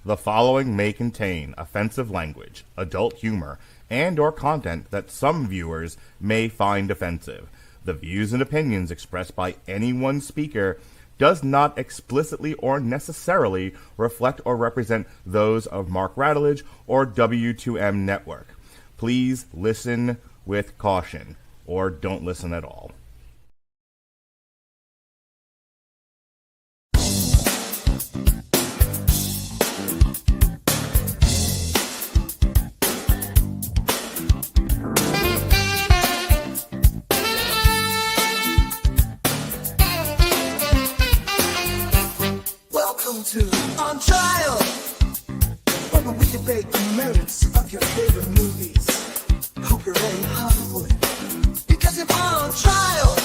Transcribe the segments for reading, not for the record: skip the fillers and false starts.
The following may contain offensive language, adult humor, and or content that some viewers may find offensive. The views and opinions expressed by any one speaker does not explicitly or necessarily reflect or represent those of Mark Radulich or W2M Network. Please listen with caution, or don't listen at all. Welcome to On Trial, where we debate the merits of your favorite movies. Hope you're ready, Hollywood, because you're on trial.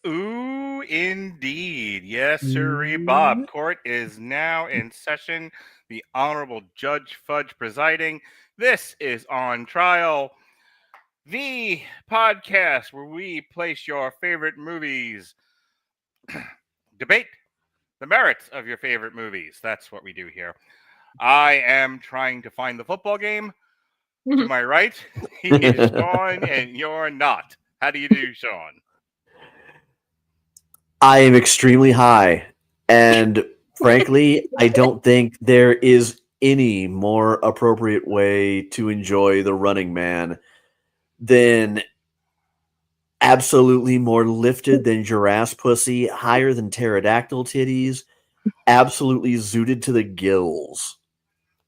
Ooh, indeed. Yes, sirree, Bob. Court is now in session. The Honorable Judge Fudge presiding. This is On Trial, the podcast where we place your favorite movies, debate the merits of your favorite movies. That's what we do here. I am trying to find the football game. To my right, he is Sean, and you're not. How do you do, Sean? I am extremely high, and frankly, I don't think there is any more appropriate way to enjoy The Running Man than absolutely more lifted than giraffe's pussy, higher than pterodactyl titties, absolutely zooted to the gills.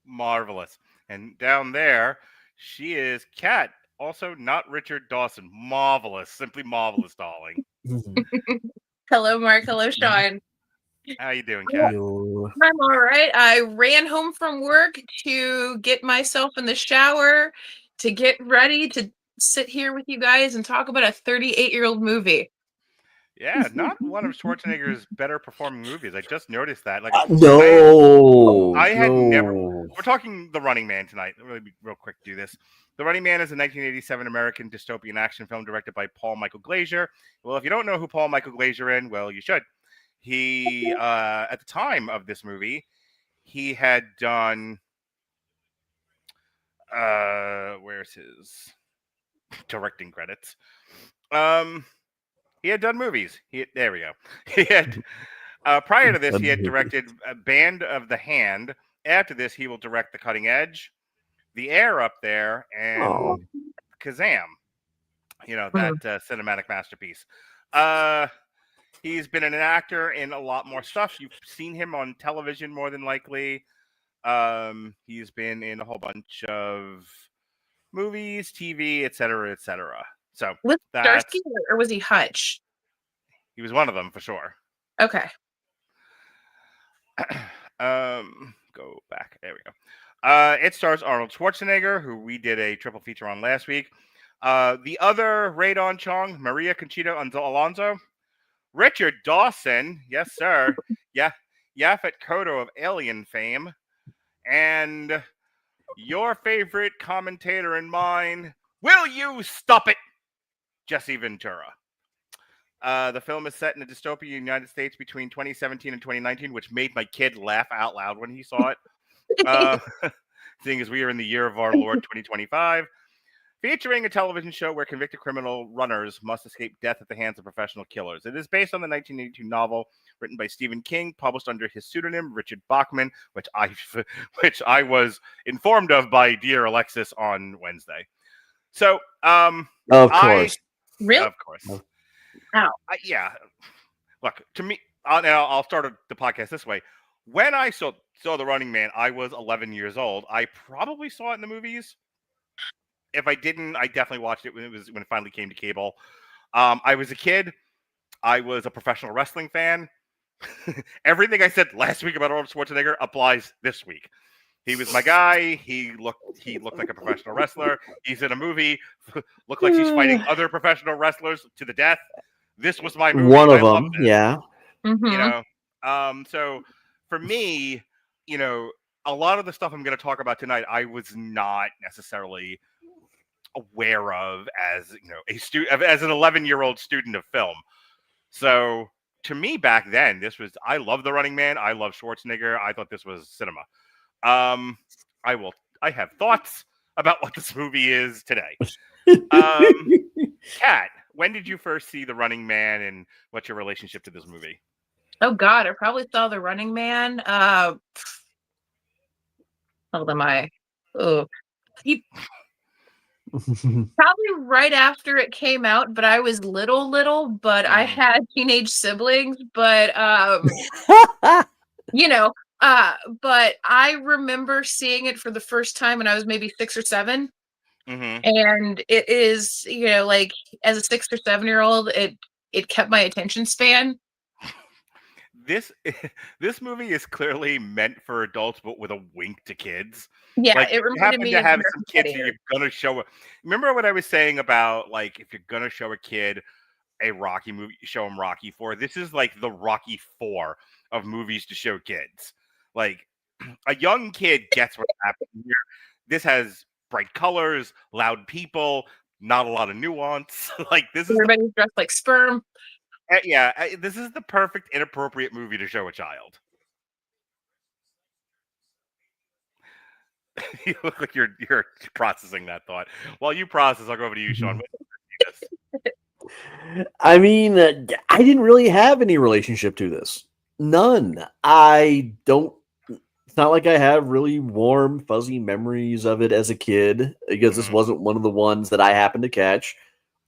Marvelous. And down there, she is Kat, also not Richard Dawson. Marvelous, simply marvelous, darling. Hello, Mark. Hello, Sean. How you doing, Kat? I'm all right. I ran home from work to get myself in the shower, to get ready to sit here with you guys and talk about a 38-year-old movie. Yeah, not one of Schwarzenegger's better performing movies. I just noticed that. Like, I had never. We're talking The Running Man tonight. Really, real quick, do this. The Running Man is a 1987 American dystopian action film directed by Paul Michael Glaser. Well, if you don't know who Paul Michael Glaser is, well, you should. He, at the time of this movie, he had done. Where's his directing credits? He had done movies. There we go. He had prior to this, he had directed a Band of the Hand. After this, he will direct The Cutting Edge, The Air Up There, and Kazam. You know, that cinematic masterpiece. He's been an actor in a lot more stuff. You've seen him on television more than likely. He's been in a whole bunch of movies, TV, etc., etc. So was Starsky or was he Hutch? He was one of them for sure. Okay. Go back. There we go. It stars Arnold Schwarzenegger, who we did a triple feature on last week. The other Radon Chong, María Conchita Alonso, Richard Dawson, yes sir, Yaphet Kotto of Alien fame, and your favorite commentator and mine, will you stop it, Jesse Ventura. The film is set in the dystopian United States between 2017 and 2019, which made my kid laugh out loud when he saw it. Seeing as we are in the year of our Lord 2025, featuring a television show where convicted criminal runners must escape death at the hands of professional killers. It is based on the 1982 novel written by Stephen King, published under his pseudonym Richard Bachman, which I was informed of by dear Alexis on Wednesday. So, of course, really, of course. Wow. Yeah. Look, to me, I'll start the podcast this way. When I saw The Running Man, I was 11 years old. I probably saw it in the movies. If I didn't, I definitely watched it when it finally came to cable. I was a kid. I was a professional wrestling fan. Everything I said last week about Arnold Schwarzenegger applies this week. He was my guy. He looked like a professional wrestler. He's in a movie. Looked like he's fighting other professional wrestlers to the death. This was my movie. One of them, yeah. Mm-hmm. You know, so for me, you know, a lot of the stuff I'm going to talk about tonight, I was not necessarily aware of as as an 11-year-old student of film. So to me back then, I love The Running Man. I love Schwarzenegger. I thought this was cinema. I have thoughts about what this movie is today. Kat, when did you first see The Running Man, and what's your relationship to this movie? Oh God, I probably saw The Running Man. How old am I? Oh, probably right after it came out, but I was little, but I had teenage siblings, but but I remember seeing it for the first time when I was maybe 6 or 7. And it is, like as a 6 or 7-year-old, it kept my attention span. This movie is clearly meant for adults, but with a wink to kids. Yeah, like, it reminded me to have of some kids that you're gonna show. Remember what I was saying about, like, if you're gonna show a kid a Rocky movie, show them Rocky 4. This is like the Rocky 4 of movies to show kids. Like, a young kid gets what's happening here. This has bright colors, loud people, not a lot of nuance. Like, this is everybody's dressed like sperm. This is the perfect inappropriate movie to show a child. You look like you're processing that thought. While you process, I'll go over to you, Sean. I mean, I didn't really have any relationship to this. None. I don't. It's not like I have really warm, fuzzy memories of it as a kid, because this wasn't one of the ones that I happened to catch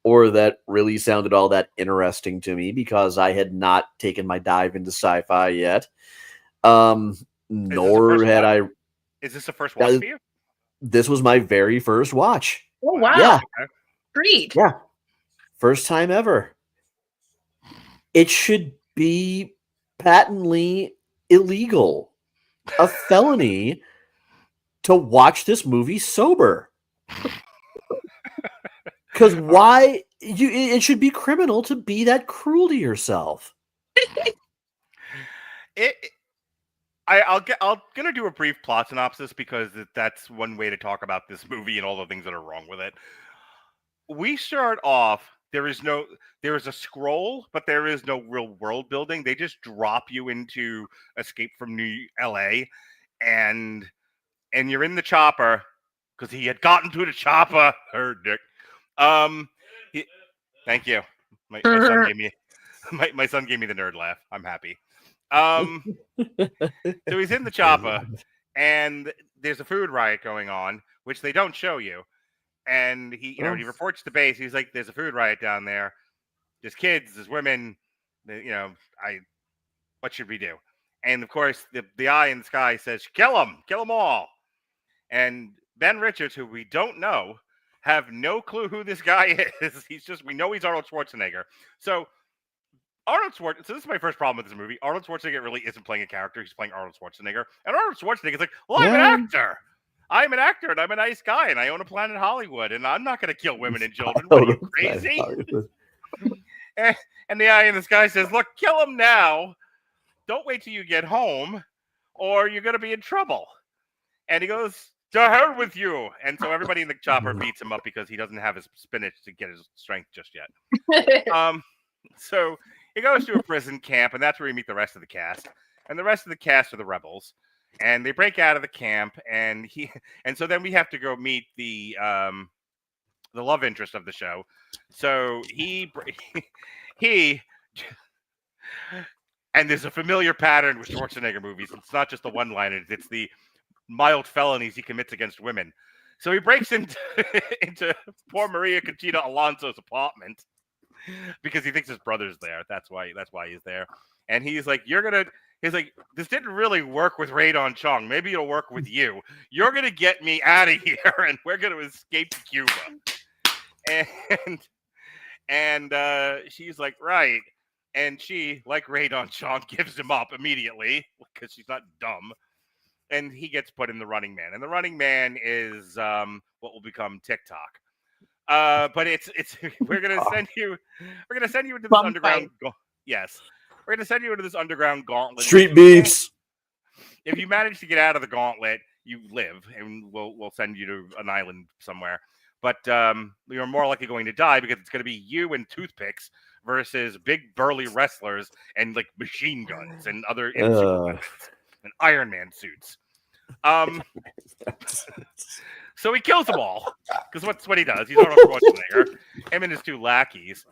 or that really sounded all that interesting to me, because I had not taken my dive into sci-fi yet. Nor had I. Is this the first watch for you? This was my very first watch. Oh, wow. Yeah. Great. Yeah. First time ever. It should be patently illegal, a felony, to watch this movie sober. Because why? It should be criminal to be that cruel to yourself. I'm gonna do a brief plot synopsis, because that's one way to talk about this movie and all the things that are wrong with it. We start off. There is a scroll, but there is no real world building. They just drop you into Escape from LA, and you're in the chopper, because he had gotten to the chopper. Her dick. Thank you. My son gave me my son gave me the nerd laugh. I'm happy. So he's in the chopper, and there's a food riot going on, which they don't show you. And he reports to base. He's like, "There's a food riot down there. There's kids, there's women. What should we do?" And of course, the eye in the sky says, kill them all." And Ben Richards, who we don't know, have no clue who this guy is. We know he's Arnold Schwarzenegger. So So this is my first problem with this movie. Arnold Schwarzenegger really isn't playing a character. He's playing Arnold Schwarzenegger. And Arnold Schwarzenegger is like, "Well, I'm an actor. I'm an actor, and I'm a nice guy, and I own a Planet Hollywood, and I'm not going to kill women and children. What, are you crazy?" And the eye in the sky says, "Look, kill him now. Don't wait till you get home, or you're going to be in trouble." And he goes, "To hell with you." And so everybody in the chopper beats him up, because he doesn't have his spinach to get his strength just yet. So he goes to a prison camp, and that's where we meet the rest of the cast. And the rest of the cast are the rebels. And they break out of the camp, and so then we have to go meet the love interest of the show. So he and there's a familiar pattern with Schwarzenegger movies. It's not just the one-liners; it's the mild felonies he commits against women. So he breaks into poor María Conchita Alonso's apartment, because he thinks his brother's there. That's why he's there. And he's like, he's like, "This didn't really work with Radon Chong. Maybe it'll work with you. You're going to get me out of here, and we're going to escape to Cuba." And she's like, "Right." And she, like Radon Chong, gives him up immediately, because she's not dumb. And he gets put in the Running Man. And the Running Man is what will become TikTok. But it's we're gonna send you into this underground. Yes, we're gonna send you into this underground gauntlet. Street beefs. If you manage to get out of the gauntlet, you live, and we'll send you to an island somewhere. but you're more likely going to die because it's going to be you and toothpicks versus big burly wrestlers and like machine guns and other super weapons and Iron Man suits. So he kills them all because what's what he does. He's Arnold Schwarzenegger, him and his two lackeys.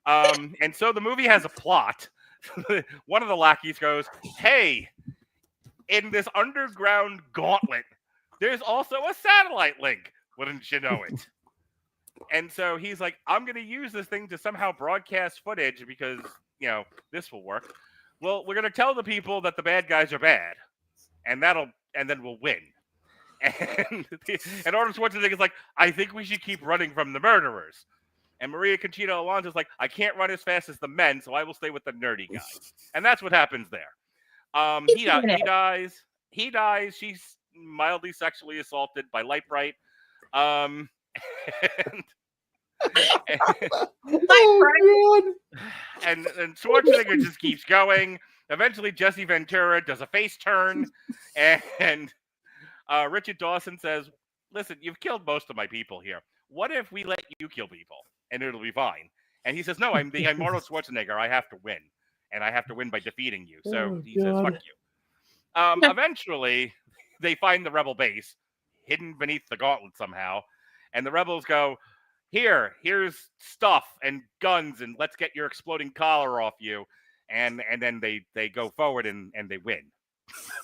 And so the movie has a plot. One of the lackeys goes, "Hey, in this underground gauntlet, there's also a satellite link. Wouldn't you know it?" And so he's like, "I'm going to use this thing to somehow broadcast footage because, this will work. Well, we're going to tell the people that the bad guys are bad, and then we'll win." And Arnold Schwarzenegger's like, "I think we should keep running from the murderers." And María Conchita Alonso is like, "I can't run as fast as the men, so I will stay with the nerdy guy." And that's what happens there. He dies. He dies. She's mildly sexually assaulted by Light Bright. And Schwarzenegger just keeps going. Eventually, Jesse Ventura does a face turn, and Richard Dawson says, "Listen, you've killed most of my people here. What if we let you kill people, and it'll be fine?" And he says, "No, I'm Arnold Schwarzenegger. I have to win, and I have to win by defeating you." So he says, "Fuck you." Eventually, they find the rebel base hidden beneath the gauntlet somehow, and the rebels go, "Here's stuff and guns, and let's get your exploding collar off you." And then they go forward and they win.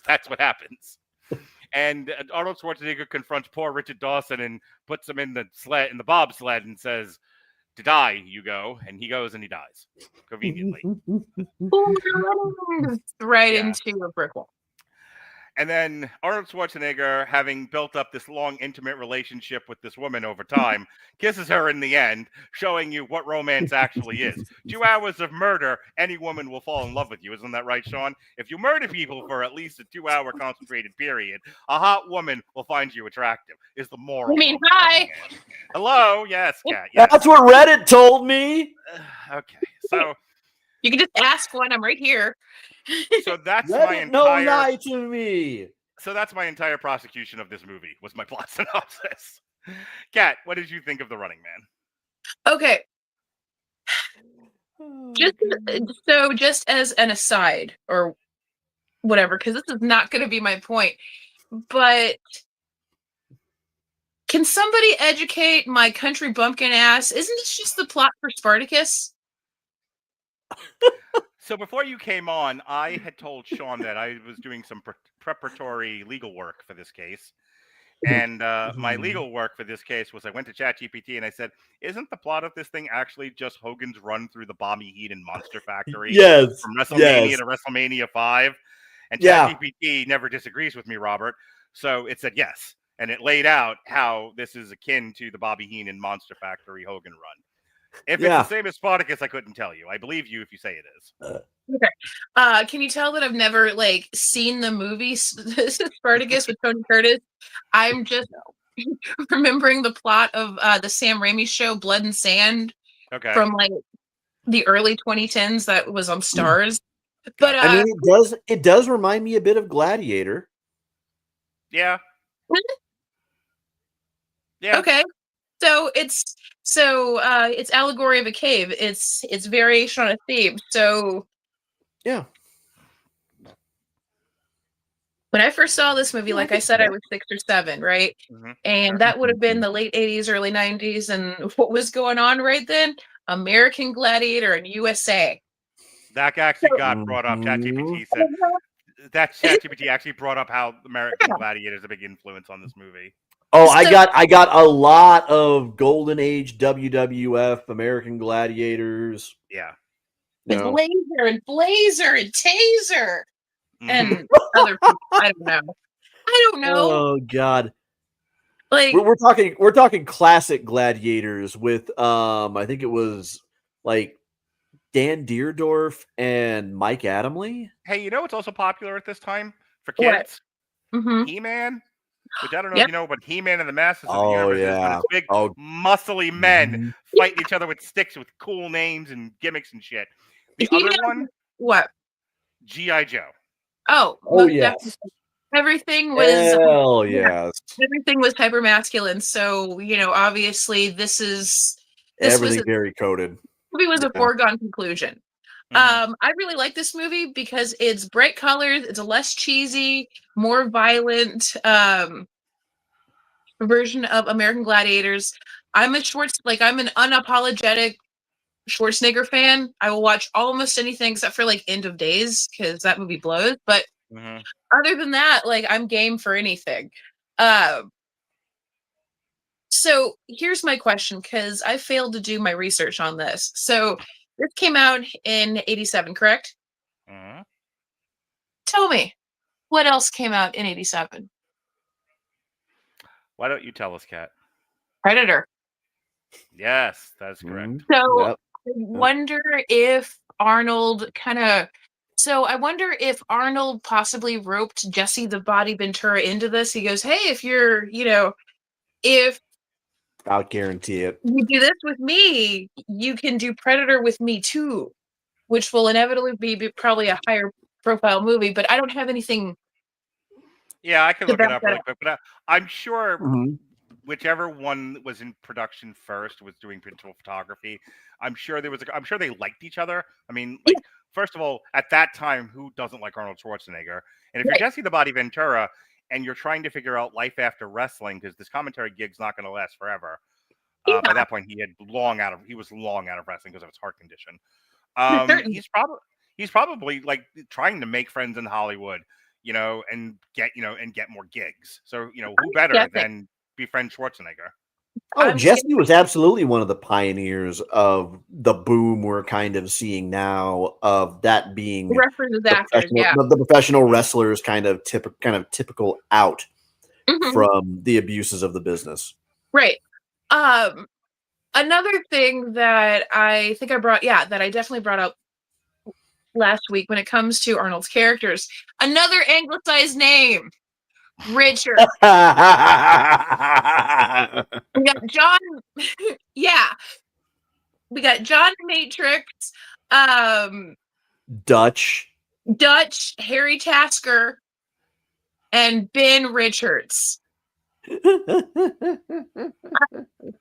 That's what happens. And Arnold Schwarzenegger confronts poor Richard Dawson and puts him in the bobsled and says, "To die, you go." And he goes and he dies conveniently. Right into a brick wall. And then Arnold Schwarzenegger, having built up this long, intimate relationship with this woman over time, kisses her in the end, showing you what romance actually is. 2 hours of murder, any woman will fall in love with you. Isn't that right, Sean? If you murder people for at least a 2-hour concentrated period, a hot woman will find you attractive, is the moral. I mean, hi. Hello? Yes, Kat. Yes. That's what Reddit told me. Okay, so... You can just ask one. I'm right here. So that's Let my it entire... no lie to me. So that's my entire prosecution of this movie, was my plot synopsis. Kat, what did you think of The Running Man? Okay. Just as an aside, or whatever, because this is not going to be my point, but can somebody educate my country bumpkin ass? Isn't this just the plot for Spartacus? So before you came on, I had told Sean that I was doing some preparatory legal work for this case. And my legal work for this case was I went to ChatGPT and I said, "Isn't the plot of this thing actually just Hogan's run through the Bobby Heenan Monster Factory from WrestleMania to WrestleMania 5? And ChatGPT never disagrees with me, Robert. So it said yes. And it laid out how this is akin to the Bobby Heenan Monster Factory Hogan run. If it's the same as Spartacus, I couldn't tell you. I believe you if you say it is. Okay. Can you tell that I've never seen the movie Spartacus with Tony Curtis? I'm just remembering the plot of the Sam Raimi show Blood and Sand from the early 2010s that was on Stars. But I mean, it does remind me a bit of Gladiator. Yeah. Yeah. Okay. So it's allegory of a cave. It's variation on a theme. So yeah. When I first saw this movie, like I said, I was 6 or 7, right? Mm-hmm. And that would have been the late 80s, early 90s. And what was going on right then? American Gladiator and USA. That actually got brought up. ChatGPT said that ChatGPT actually brought up how American Gladiator is a big influence on this movie. Oh, I got a lot of Golden Age WWF American Gladiators. Yeah. With Laser and Blazer and Taser and other people. I don't know. Oh God. We're talking classic Gladiators with I think it was Dan Deerdorf and Mike Adamle. Hey, you know what's also popular at this time for kids? He-Man. Which I don't know if you know, but He-Man and the Masters of the Universe is when it's big, muscly men fighting each other with sticks with cool names and gimmicks and shit. The other one? What? G.I. Joe. Oh, yes. everything was Hell yes. everything was hyper masculine. So obviously this was Everything very coded. movie was a Yeah. foregone conclusion. I really like this movie because it's bright colors. It's a less cheesy, more violent version of American Gladiators. I'm an unapologetic Schwarzenegger fan. I will watch almost anything except for like End of Days because that movie blows. But other than that, like I'm game for anything. So here's my question because I failed to do my research on this. So this came out in '87, correct? Tell me, what else came out in '87? Why don't you tell us, Kat? Predator. Yes, that's correct. So I wonder if Arnold I wonder if Arnold possibly roped Jesse the Body Ventura into this. He goes, hey, if I'll guarantee it. you do this with me, you can do Predator with me too, which will inevitably be probably a higher profile movie, but I don't have anything. Yeah, I can look it up really quick, but I'm sure whichever one was in production first was doing principal photography. I'm sure I'm sure they liked each other. I mean, like, first of all, at that time, who doesn't like Arnold Schwarzenegger? And if you're Jesse the Body Ventura and you're trying to figure out life after wrestling, because this commentary gig's not going to last forever. By that point, he was long out of wrestling because of his heart condition. He's probably like trying to make friends in Hollywood, and get more gigs. So, who better than befriend Schwarzenegger? Oh, Jesse was absolutely one of the pioneers of the boom we're kind of seeing now of that being the professional wrestlers kind of typical out from the abuses of the business. Right. Another thing that I think that I definitely brought up last week when it comes to Arnold's characters, another anglicized name, Richard. We got John. We got John Matrix, Dutch, Harry Tasker, and Ben Richards. Can't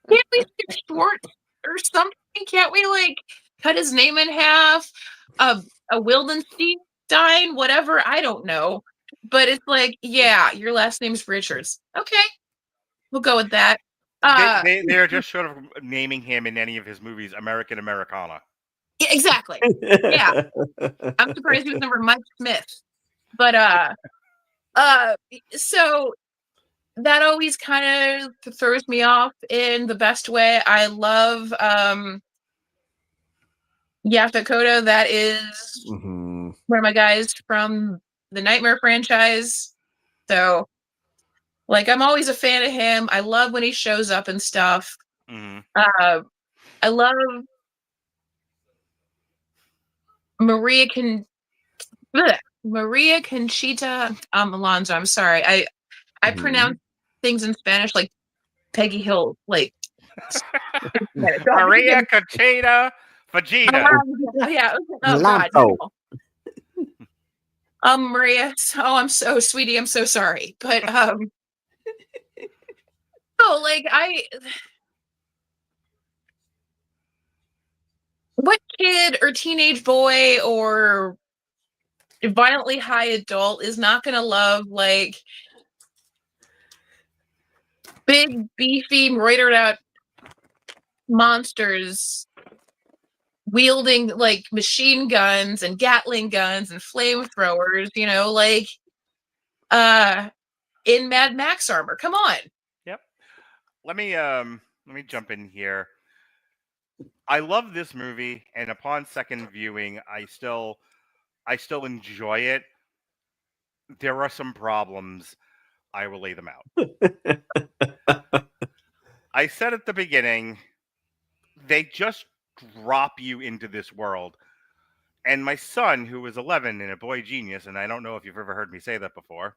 we stick short or something? Can't we like cut his name in half? A Wildenstein, whatever. I don't know. But it's like, your last name's Richards. Okay. We'll go with that. They're just sort of naming him in any of his movies American Americana. Yeah, exactly. Yeah. I'm surprised he was never Mike Smith. But so that always kind of throws me off in the best way. I love Yaphet Kotto. That is one of my guys from the Nightmare franchise. So, like, I'm always a fan of him. I love when he shows up and stuff. I love María Conchita Alonso. I'm sorry. I pronounce things in Spanish like Peggy Hill, like María Conchita Fajita. Yeah. Oh God. No. Maria. Oh, I'm so sweetie. I'm so sorry, but no, like what kid or teenage boy or violently high adult is not gonna love like big, beefy, roidered out monsters wielding like machine guns and Gatling guns and flamethrowers, like in Mad Max armor. Come on. Yep. Let me jump in here. I love this movie, and upon second viewing, I still enjoy it. There are some problems. I will lay them out. I said at the beginning, they just drop you into this world. And my son, who is 11 and a boy genius, and I don't know if you've ever heard me say that before,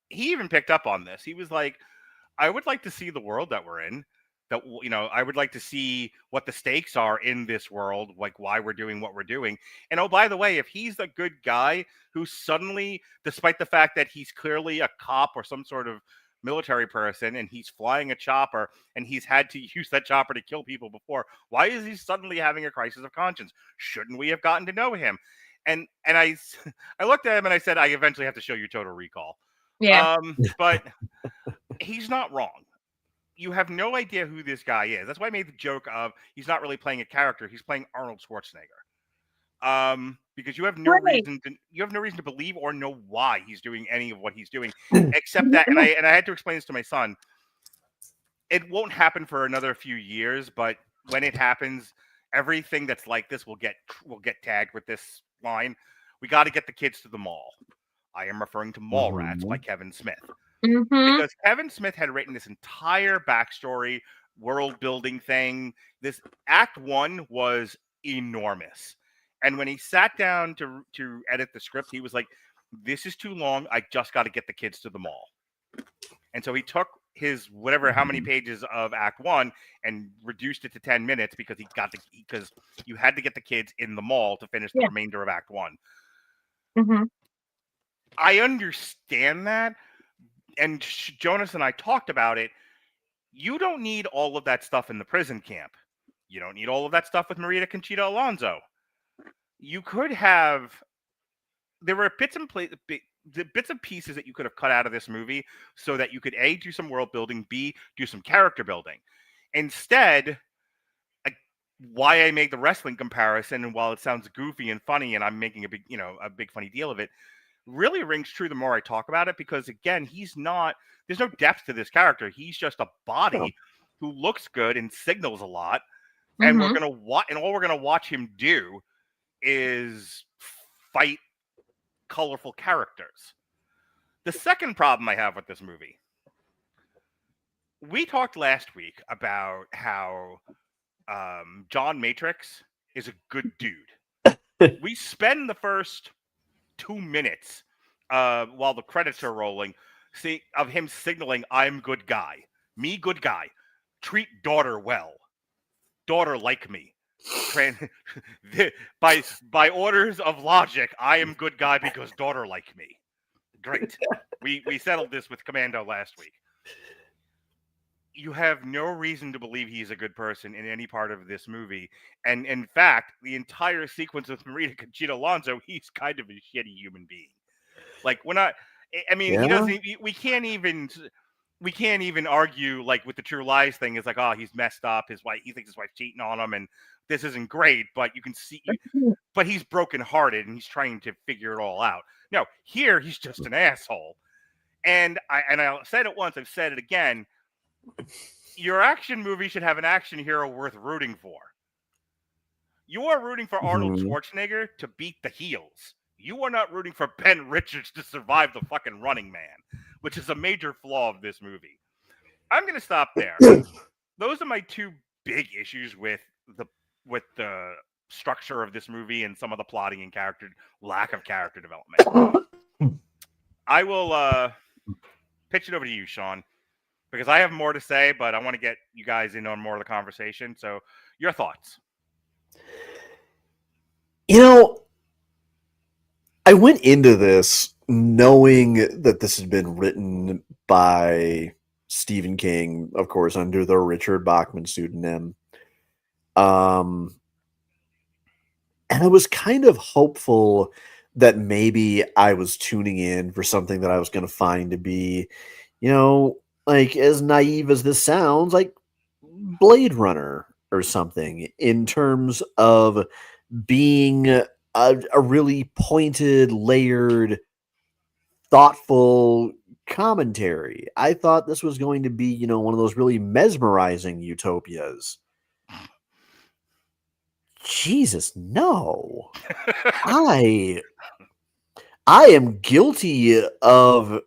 he even picked up on this. He was like, I would like to see the world that we're in. that, you know, I would like to see what the stakes are in this world, like why we're doing what we're doing. And oh, by the way, if he's the good guy who suddenly, despite the fact that he's clearly a cop or some sort of military person and he's flying a chopper and he's had to use that chopper to kill people before, why is he suddenly having a crisis of conscience? Shouldn't we have gotten to know him? And I looked at him and I said, I eventually have to show you Total Recall. Yeah. But he's not wrong. You have no idea who this guy is. That's why I made the joke of he's not really playing a character; he's playing Arnold Schwarzenegger. Because you have no reason to believe or know why he's doing any of what he's doing, except that. And I had to explain this to my son. It won't happen for another few years, but when it happens, everything that's like this will get tagged with this line. We got to get the kids to the mall. I am referring to Mallrats by Kevin Smith. Because Kevin Smith had written this entire backstory, world building thing. This Act 1 was enormous. And when he sat down to edit the script, he was like, this is too long. I just got to get the kids to the mall. And so he took his how many pages of Act 1 and reduced it to 10 minutes because because you had to get the kids in the mall to finish the remainder of Act 1. I understand that. And Jonas and I talked about it. You don't need all of that stuff in the prison camp. You don't need all of that stuff with María Conchita Alonso. You could have. There were bits and pieces that you could have cut out of this movie so that you could A, do some world building, B, do some character building. Instead, why I make the wrestling comparison, and while it sounds goofy and funny, and I'm making a big funny deal of it, really rings true the more I talk about it, because again, there's no depth to this character. He's just a body who looks good and signals a lot. And we're going to watch, and all we're going to watch him do is fight colorful characters. The second problem I have with this movie, we talked last week about how John Matrix is a good dude. We spend the first 2 minutes while the credits are rolling of him signaling, I'm good guy. Me good guy. Treat daughter well. Daughter like me. By orders of logic, I am good guy because daughter like me. Great. We settled this with Commando last week. You have no reason to believe he's a good person in any part of this movie. And in fact, the entire sequence with María Conchita Alonso, he's kind of a shitty human being. Like, we're not, I mean, he doesn't, we can't even argue like with the True Lies thing. It's like, oh, he's messed up. He thinks his wife's cheating on him and this isn't great, but you can see, but he's brokenhearted and he's trying to figure it all out. No, here he's just an asshole. And I said it once, I've said it again. Your action movie should have an action hero worth rooting for. You are rooting for Arnold Schwarzenegger to beat the heels. You are not rooting for Ben Richards to survive the fucking Running Man, which is a major flaw of this movie. I'm going to stop there. Those are my two big issues with the structure of this movie and some of the plotting and lack of character development. I will pitch it over to you, Sean, because I have more to say, but I want to get you guys in on more of the conversation. So your thoughts. You know, I went into this knowing that this had been written by Stephen King, of course, under the Richard Bachman pseudonym. And I was kind of hopeful that maybe I was tuning in for something that I was going to find to be, you know, like, as naive as this sounds, like Blade Runner or something, in terms of being a really pointed, layered, thoughtful commentary. I thought this was going to be, you know, one of those really mesmerizing utopias. Jesus, no. I am guilty of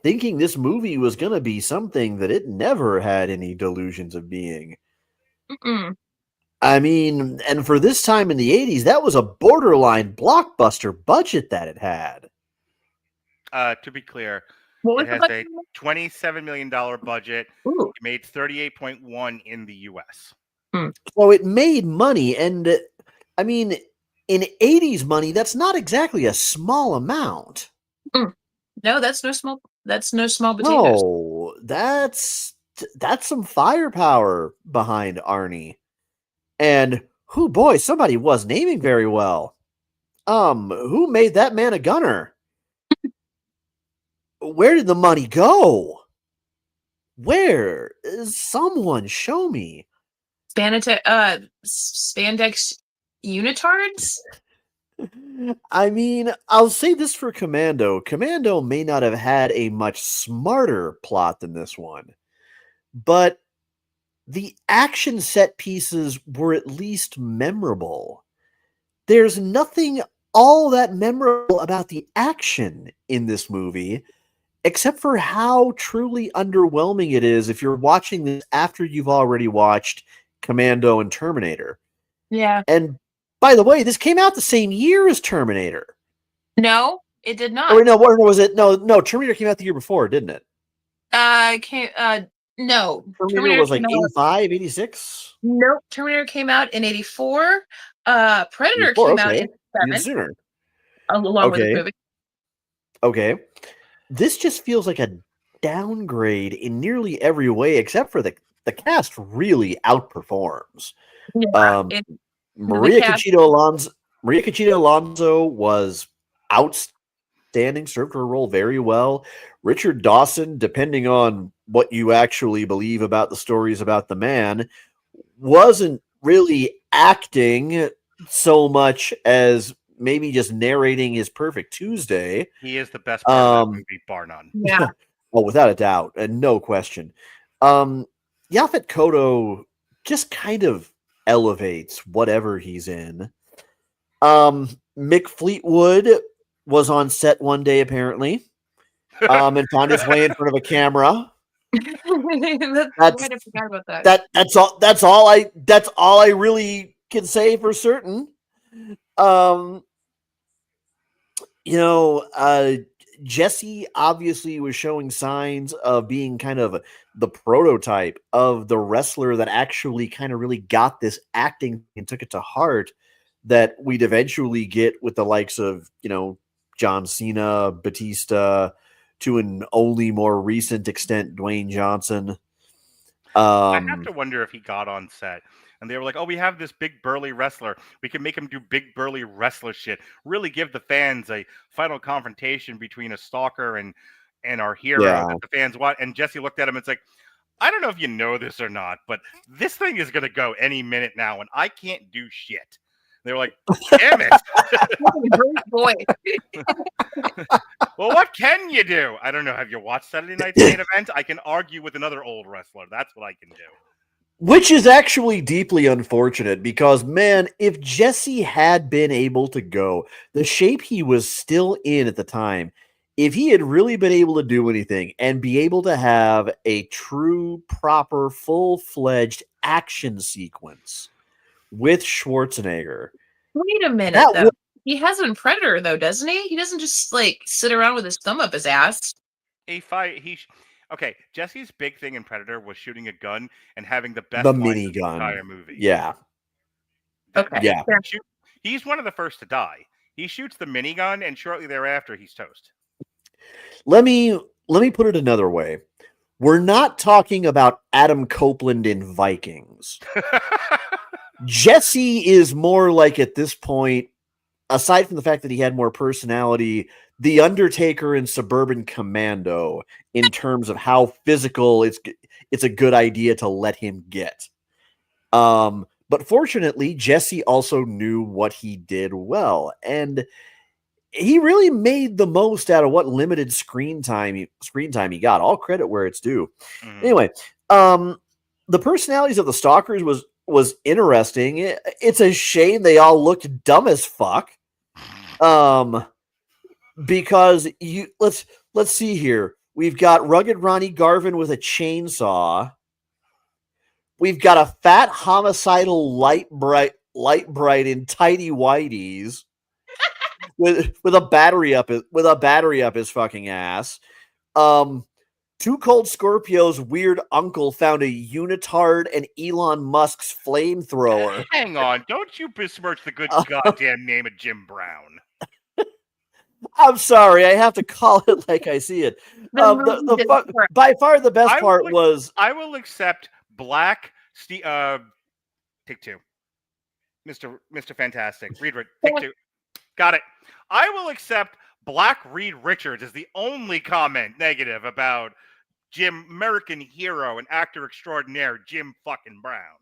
thinking this movie was going to be something that it never had any delusions of being. I mean, and for this time in the 80s, that was a borderline blockbuster budget that it had. To be clear, What was It the has budget? a $27 million budget. Ooh. It made 38.1 in the US. So it made money, and I mean, in 80s money, that's not exactly a small amount. No, that's no small. That's no small potatoes. No, that's some firepower behind Arnie. And who boy, somebody wasn't aiming very well. Who made that man a gunner? Where did the money go? Where? Someone show me. Spandex unitards? I mean, I'll say this for Commando. Commando may not have had a much smarter plot than this one, but the action set pieces were at least memorable. There's nothing all that memorable about the action in this movie, except for how truly underwhelming it is if you're watching this after you've already watched Commando and Terminator. Yeah. And by the way, this came out the same year as Terminator. No, it did not. Or no, what was it? No, Terminator came out the year before, didn't it? No. Terminator was like came out- 85, 86? Nope. Terminator came out in 84. Predator 84, came out okay. in Even 7, sooner. along with the movie. Okay. This just feels like a downgrade in nearly every way, except for the cast really outperforms. Yeah, María cast- Conchita Alonso was outstanding, served her role very well. Richard Dawson, depending on what you actually believe about the stories about the man, wasn't really acting so much as maybe just narrating his Perfect Tuesday. He is the best part of that movie, bar none. Yeah. Oh, without a doubt, and no question. Yaphet Kotto just kind of elevates whatever he's in. Mick Fleetwood was on set one day apparently, and found his way in front of a camera. I forgot about that. That's all I really can say for certain. Jesse obviously was showing signs of being kind of the prototype of the wrestler that actually kind of really got this acting and took it to heart that we'd eventually get with the likes of, John Cena, Batista, to an only more recent extent, Dwayne Johnson. I have to wonder if he got on set and they were like, oh, we have this big burly wrestler. We can make him do big burly wrestler shit. Really give the fans a final confrontation between a stalker and our hero that the fans want. And Jesse looked at him and it's like, I don't know if you know this or not, but this thing is going to go any minute now and I can't do shit. They were like, damn it. Great boy. Well, what can you do? I don't know. Have you watched Saturday Night's Main Event? I can argue with another old wrestler. That's what I can do. Which is actually deeply unfortunate because, man, if Jesse had been able to go the shape he was still in at the time, if he had really been able to do anything and be able to have a true, proper, full-fledged action sequence with Schwarzenegger. Wait a minute, though. He has him in Predator, though, doesn't he? He doesn't just, sit around with his thumb up his ass. Okay, Jesse's big thing in Predator was shooting a gun and having the best minigun of the entire movie. Yeah. Okay. Yeah. He's one of the first to die. He shoots the minigun, and shortly thereafter, he's toast. Let me put it another way. We're not talking about Adam Copeland in Vikings. Jesse is more like, at this point, aside from the fact that he had more personality, the Undertaker in Suburban Commando in terms of how physical it's a good idea to let him get. But fortunately, Jesse also knew what he did well, and he really made the most out of what limited screen time he got. All credit where it's due. Mm-hmm. Anyway, the personalities of the stalkers was interesting. It's a shame they all looked dumb as fuck. Because let's see here. We've got rugged Ronnie Garvin with a chainsaw. We've got a fat homicidal light bright in tidy whities with a battery up his fucking ass. Two Cold Scorpio's weird uncle found a unitard and Elon Musk's flamethrower. Hang on, don't you besmirch the good goddamn name of Jim Brown. I'm sorry, I have to call it like I see it. By far the best part was... I will accept Black... take two. Mr. Fantastic. Take two. Got it. I will accept Black Reed Richards as the only comment negative about American hero and actor extraordinaire Jim fucking Brown.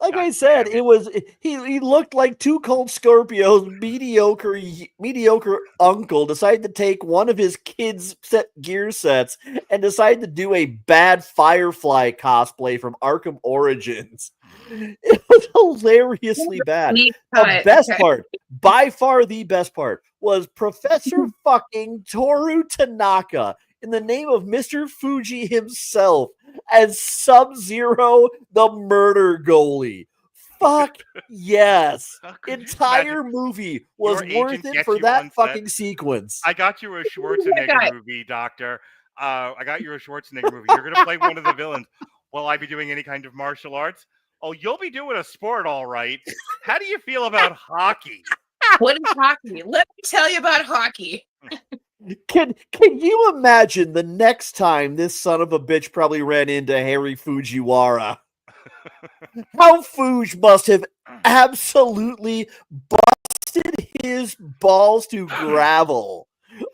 Like I said, it was he looked like Two Cold Scorpio's mediocre uncle decided to take one of his kids' gear sets and decided to do a bad Firefly cosplay from Arkham Origins. It was hilariously bad. The best part, by far the best part, was Professor fucking Toru Tanaka in the name of Mr. Fuji himself as Sub-Zero, the murder goalie. Fuck yes. Entire movie was worth it for that fucking sequence. I got you a Schwarzenegger movie, Doctor. I got you a Schwarzenegger movie. You're going to play one of the villains. Will I be doing any kind of martial arts? Oh, you'll be doing a sport, all right. How do you feel about hockey? What is hockey? Let me tell you about hockey. Can you imagine the next time this son of a bitch probably ran into Harry Fujiwara? How Fuj must have absolutely busted his balls to gravel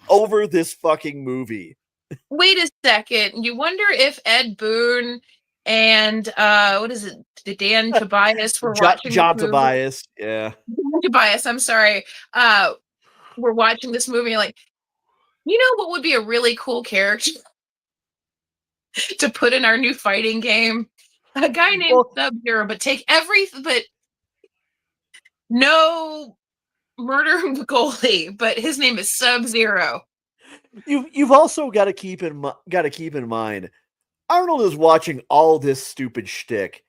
over this fucking movie. Wait a second. You wonder if Ed Boon and what is it? Dan Tobias were watching John Tobias, yeah. Tobias, I'm sorry. We're watching this movie and like, you know what would be a really cool character to put in our new fighting game? A guy named Sub-Zero, but no murder goalie, but his name is Sub-Zero. You've also got to keep in mind, Arnold is watching all this stupid shtick,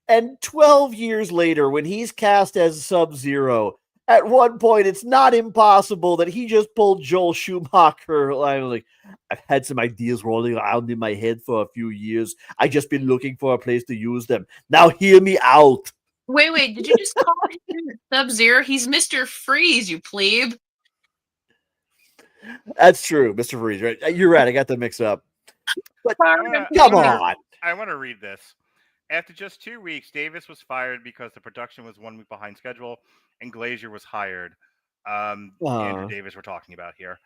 and 12 years later, when he's cast as Sub-Zero, at one point, it's not impossible that he just pulled Joel Schumacher. I've had some ideas rolling around in my head for a few years. I just been looking for a place to use them. Now hear me out. Wait, did you just call him Sub-Zero? He's Mr. Freeze, you plebe. That's true, Mr. Freeze. Right? You're right. I got them mixed up. But come on. I want to read this. After just 2 weeks, Davis was fired because the production was 1 week behind schedule, and Glaser was hired. Andrew Davis we're talking about here.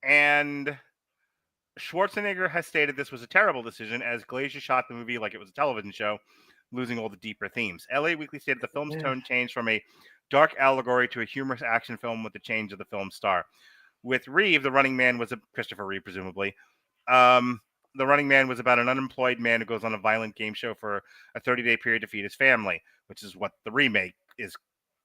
And Schwarzenegger has stated this was a terrible decision, as Glaser shot the movie like it was a television show, losing all the deeper themes. LA Weekly stated the film's tone changed from a dark allegory to a humorous action film with the change of the film's star. With Reeve, the running man was Christopher Reeve, presumably. The running man was about an unemployed man who goes on a violent game show for a 30-day period to feed his family, which is what the remake is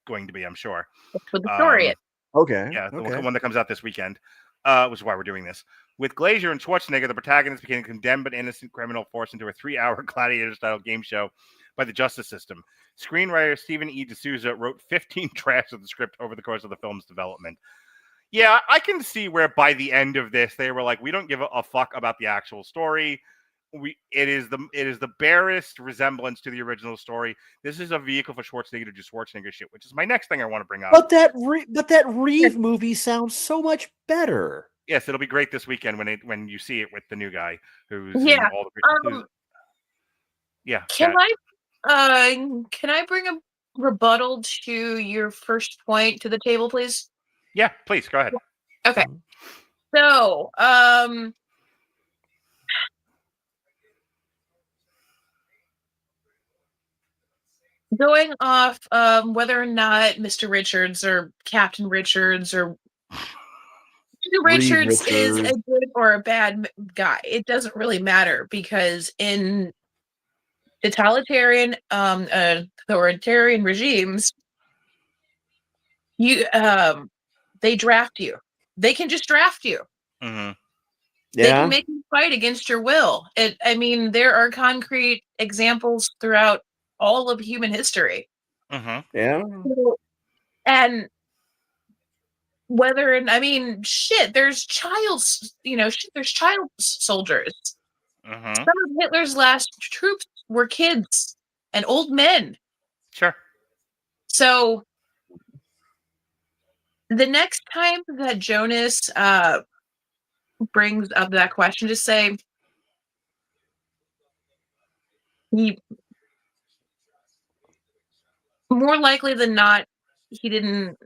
going to be, I'm sure. That's what the story is. Okay. Yeah, the one that comes out this weekend, which is why we're doing this. With Glaser and Schwarzenegger, the protagonist became a condemned but innocent criminal forced into a 3-hour gladiator-style game show by the justice system. Screenwriter Stephen E. D'Souza wrote 15 drafts of the script over the course of the film's development. Yeah, I can see where by the end of this, they were like, we don't give a fuck about the actual story. It is the barest resemblance to the original story. This is a vehicle for Schwarzenegger to do Schwarzenegger shit, which is my next thing I want to bring up. But that Reeve movie sounds so much better. Yes, it'll be great this weekend when you see it with the new guy who's Can I bring a rebuttal to your first point to the table, please? Yeah, please go ahead. Okay. So, going off whether or not Mr. Richards or Captain Richards or Richards is a good or a bad guy, it doesn't really matter, because in totalitarian authoritarian regimes, they draft you. They can just draft you. Mm-hmm. They can make you fight against your will. There are concrete examples throughout all of human history. Mm-hmm. Yeah. And whether, and I mean, shit, there's there's child soldiers. Mm-hmm. Some of Hitler's last troops were kids and old men. Sure. So the next time that Jonas brings up that question, just say he, more likely than not, he didn't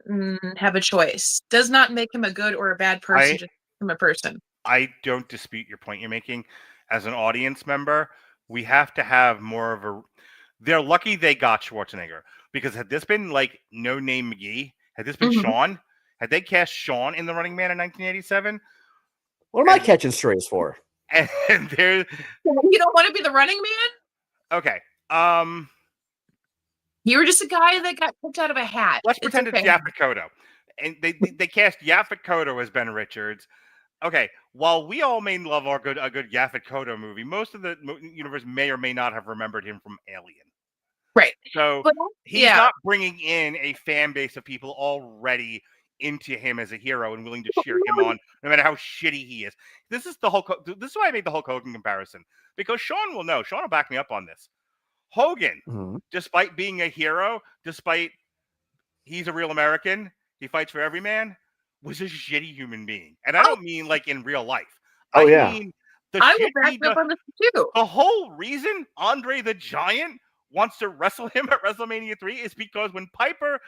have a choice. Does not make him a good or a bad person, just make him a person. I don't dispute your point you're making. As an audience member, we have to have more of a. They're lucky they got Schwarzenegger, because had this been like No Name McGee, had this been Sean, had they cast Sean in The Running Man in 1987, what am I catching strays for? And there, you don't want to be the Running Man? Okay. You were just a guy that got picked out of a hat. Let's pretend it's Yaphet Kotto, and they cast Yaphet Kotto as Ben Richards. Okay, while we all may love a good Yaphet Kotto movie, most of the universe may or may not have remembered him from Alien. Right. So he's not bringing in a fan base of people already into him as a hero and willing to cheer him on, no matter how shitty he is. This is why I made the Hulk Hogan comparison, because Sean will know. Sean will back me up on this. Hogan, despite being a hero, despite he's a real American, he fights for every man, was a shitty human being. And I don't mean like in real life. I mean I will back up on this too. The whole reason Andre the Giant wants to wrestle him at WrestleMania 3 is because when Piper,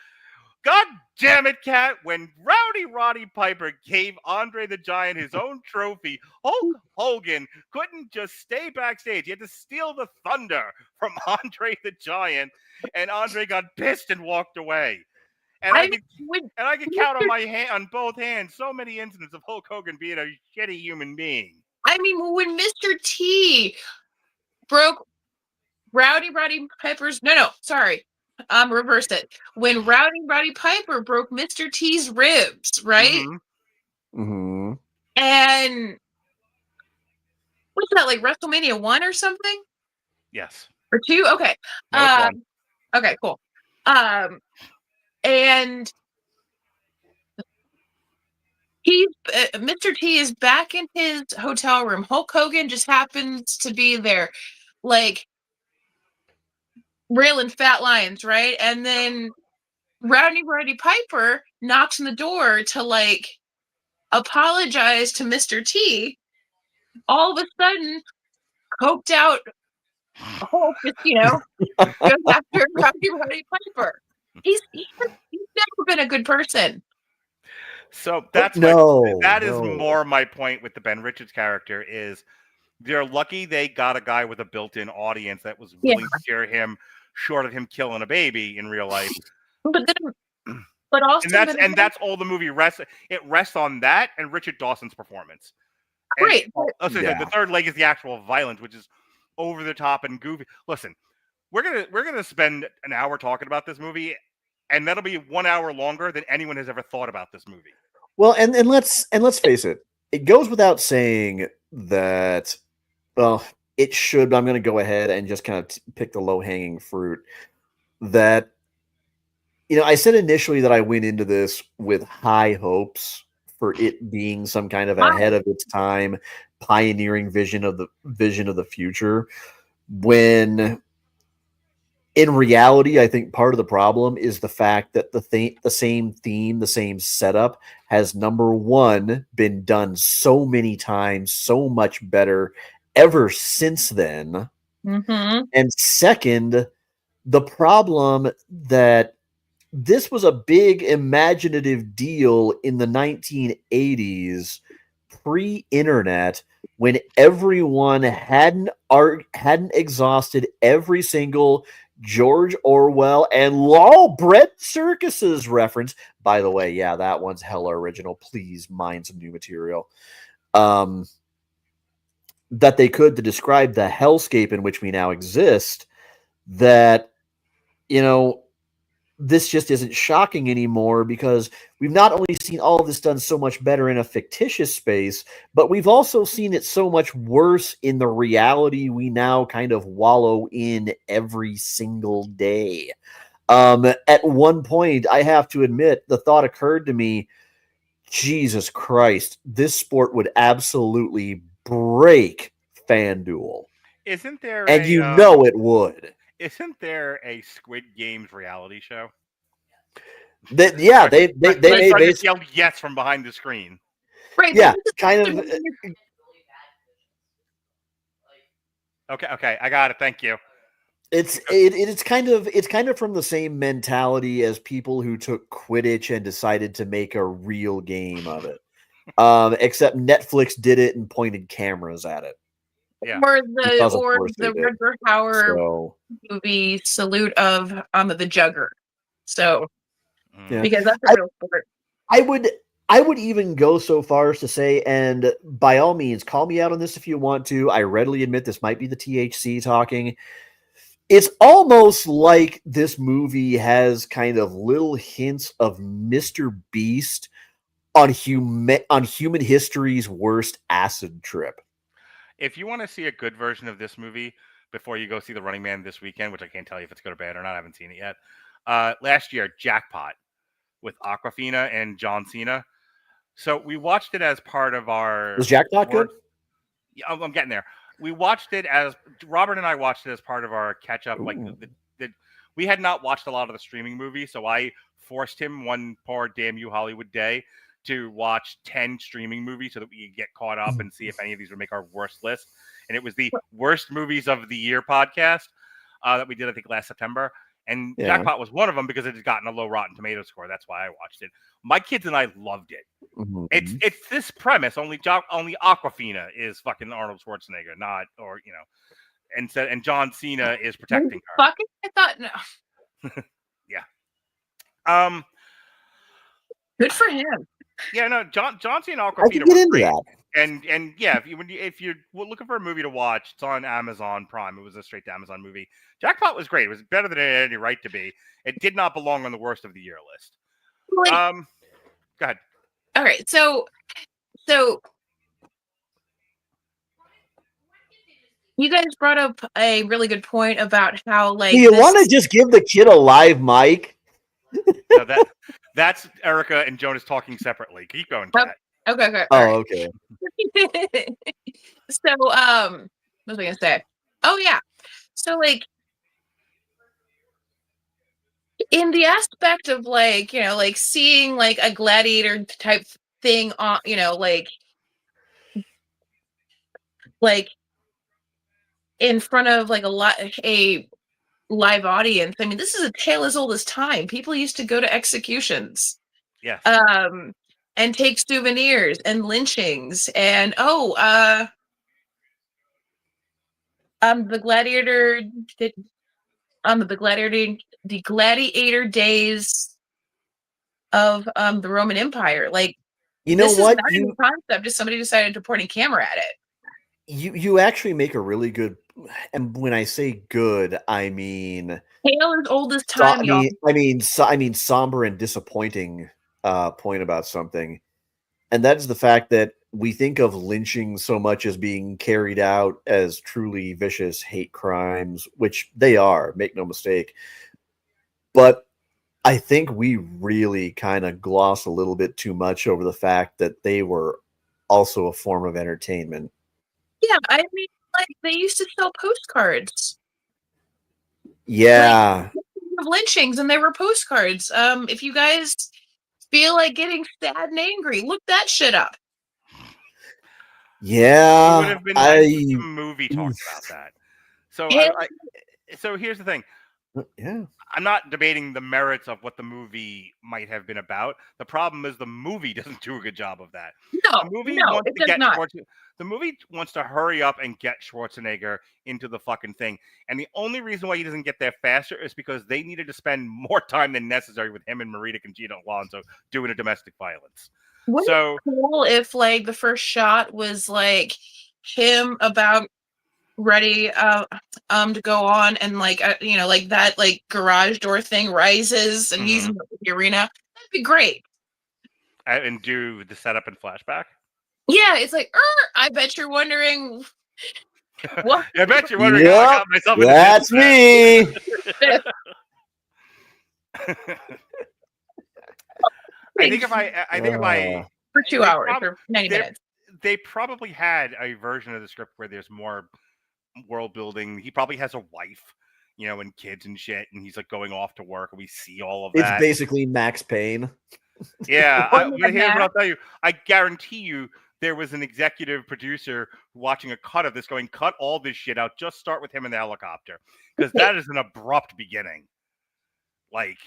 God damn it, Kat, when Roddy Piper gave Andre the Giant his own trophy, Hulk Hogan couldn't just stay backstage. He had to steal the thunder from Andre the Giant, and Andre got pissed and walked away. And I could count on both hands so many incidents of Hulk Hogan being a shitty human being. I mean, when Mr. T broke Roddy Piper's reversed it. When Roddy Piper broke Mr. T's ribs, right? Mm-hmm. And what's that, like WrestleMania 1 or something? Yes. Or 2? Okay. No, okay, cool. And Mr. T is back in his hotel room. Hulk Hogan just happens to be there, like railing fat lions, right? And then Roddy Piper knocks on the door to like apologize to Mr. T. All of a sudden, coked out Hulk just, goes after Roddy Piper. He's never been a good person. So that is more my point with the Ben Richards character is they're lucky they got a guy with a built-in audience that was willing to cheer him short of him killing a baby in real life. But also that's all the movie rests. It rests on that and Richard Dawson's performance. Great. The third leg is the actual violence, which is over the top and goofy. Listen, we're gonna spend an hour talking about this movie, and that'll be 1 hour longer than anyone has ever thought about this movie. Well, and let's face it. It goes without saying that, well, it should, but I'm going to go ahead and just kind of pick the low-hanging fruit. That, I said initially that I went into this with high hopes for it being some kind of ahead of its time, pioneering vision of the future, when in reality, I think part of the problem is the fact that the same theme, the same setup has, number one, been done so many times, so much better ever since then. Mm-hmm. And second, the problem that this was a big imaginative deal in the 1980s, pre-internet, when everyone hadn't exhausted every single George Orwell and Lawbred Circuses reference. By the way, yeah, that one's hella original. Please mine some new material. That they could to describe the hellscape in which we now exist, that, this just isn't shocking anymore, because we've not only seen all of this done so much better in a fictitious space, but we've also seen it so much worse in the reality we now kind of wallow in every single day. At one point, I have to admit, the thought occurred to me, Jesus Christ, this sport would absolutely break FanDuel. Isn't there And a it would. Isn't there a Squid Games reality show? They just yelled yes from behind the screen. Right. Yeah, kind of. Okay, I got it. Thank you. It's kind of from the same mentality as people who took Quidditch and decided to make a real game of it. Except Netflix did it and pointed cameras at it. Yeah. Or the Rutger Hauer movie Salute of the Jugger. So because that's a real sport. I would even go so far as to say, and by all means, call me out on this if you want to. I readily admit this might be the THC talking. It's almost like this movie has kind of little hints of Mr. Beast on human history's worst acid trip. If you want to see a good version of this movie before you go see The Running Man this weekend, which I can't tell you if it's good or bad or not, I haven't seen it yet. Last year, Jackpot with Awkwafina and John Cena. So we watched it as part of our... Was Jackpot good? Yeah, I'm getting there. We watched it as... Robert and I watched it as part of our catch-up. Like, we had not watched a lot of the streaming movies, so I forced him one poor damn you Hollywood day to watch 10 streaming movies so that we could get caught up and see if any of these would make our worst list. And it was the worst movies of the year podcast that we did, I think, last September. And Jackpot was one of them because it had gotten a low Rotten Tomato score. That's why I watched it. My kids and I loved it. Mm-hmm. It's this premise. Only Awkwafina is fucking Arnold Schwarzenegger, and John Cena is protecting her. Fucking, I thought no. Yeah. Good for him. Yeah, no, John Cena and Awkwafina were great. And yeah, if you're looking for a movie to watch, it's on Amazon Prime. It was a straight to Amazon movie. Jackpot was great. It was better than it had any right to be. It did not belong on the worst of the year list. Go ahead. All right, so you guys brought up a really good point about how do you want to just give the kid a live mic? No, that's Erica and Jonas talking separately. Keep going, Kat. Okay. Oh, okay. So, what was I gonna say? Oh yeah. So in the aspect of seeing a gladiator type thing on, in front of a live audience. I mean, this is a tale as old as time. People used to go to executions. Yes. And take souvenirs and lynchings and the gladiator days of the Roman Empire. This is not a new concept, just somebody decided to point a camera at it. You actually make a really good, and when I say good, I mean tale as old as time. I mean somber and disappointing point about something, and that is the fact that we think of lynching so much as being carried out as truly vicious hate crimes, which they are, make no mistake. But I think we really kind of gloss a little bit too much over the fact that they were also a form of entertainment. Yeah, I mean, they used to sell postcards. Yeah. Of lynchings, and there were postcards. If you guys feel like getting sad and angry, look that shit up. Yeah. It would have been nice if the movie talked about that. So, so here's the thing. Yeah. I'm not debating the merits of what the movie might have been about. The problem is the movie doesn't do a good job of that. No, The movie wants to hurry up and get Schwarzenegger into the fucking thing. And the only reason why he doesn't get there faster is because they needed to spend more time than necessary with him and María Conchita Alonso doing a domestic violence. Wouldn't it be cool if the first shot was him about ready to go on and that garage door thing rises and he's in the arena? That'd be great. And do the setup and flashback? Yeah, it's I bet you're wondering what? I bet you're wondering how I got myself into this. That's me. I think if I for 2 they hours prob- or 90 they minutes. they probably had a version of the script where there's more world building. He probably has a wife, and kids and shit, and he's like going off to work, and we see all of It's that. basically Max Payne. Yeah, Or but here's what Mad I'll tell you. I guarantee you there was an executive producer watching a cut of this going, cut all this shit out. Just start with him in the helicopter. Because that is an abrupt beginning. Like,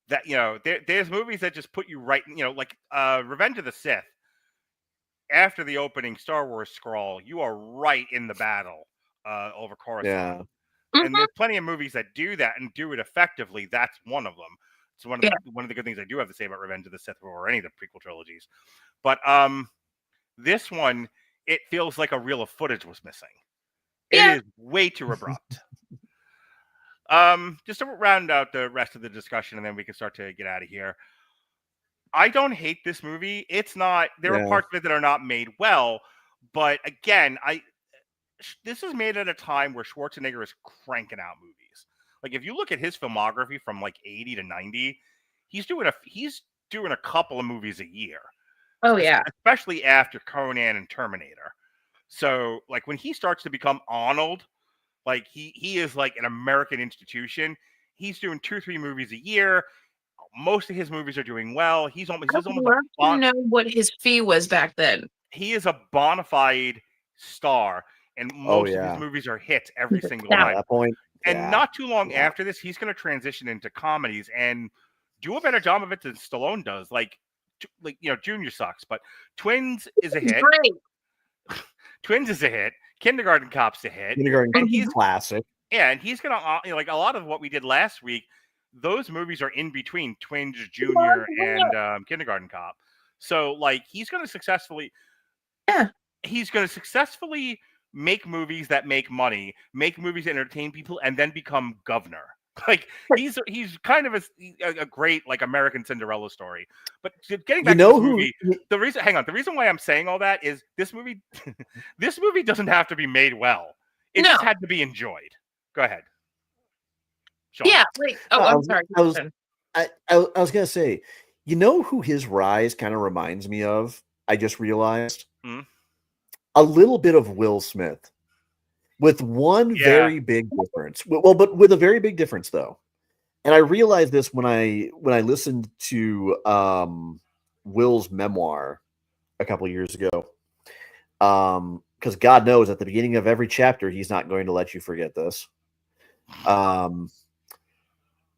that, there's movies that just put you right, like Revenge of the Sith. After the opening Star Wars scroll, you are right in the battle over Coruscant. Yeah. And there's plenty of movies that do that and do it effectively. That's one of them. It's one of the good things I do have to say about Revenge of the Sith or any of the prequel trilogies. But this one, it feels like a reel of footage was missing. It is way too abrupt. Just to round out the rest of the discussion, and then we can start to get out of here. I don't hate this movie. It's not. There are parts of it that are not made well, but again, this is made at a time where Schwarzenegger is cranking out movies. Like, if you look at his filmography from like 80 to 90, he's doing a couple of movies a year. Oh yeah, especially after Conan and Terminator. So like when he starts to become Arnold, like he is like an American institution. He's doing 2-3 movies a year. Most of his movies are doing well. He's almost know what his fee was back then. He is a bona fide star, and most of his movies are hits every single time. At that point. And not too long after this, he's going to transition into comedies and do a better job of it than Stallone does. Like Junior sucks, but Twins is a hit. Great. Twins is a hit. Kindergarten Cop's a hit. Kindergarten Cop's classic. Yeah, and he's gonna like a lot of what we did last week. Those movies are in between Twins, Junior, and Kindergarten Cop. So like he's gonna successfully make movies that make money, make movies that entertain people, and then become governor. Like he's kind of a great like American Cinderella story. But getting back to this movie, the reason why I'm saying all that is this movie doesn't have to be made well. It just had to be enjoyed. Go ahead, Sean. Yeah. I'm sorry. I was gonna say, you know who his rise kind of reminds me of? I just realized a little bit of Will Smith. With one very big difference. Well, but with a very big difference, though. And I realized this when I listened to Will's memoir a couple of years ago. Because God knows at the beginning of every chapter, he's not going to let you forget this.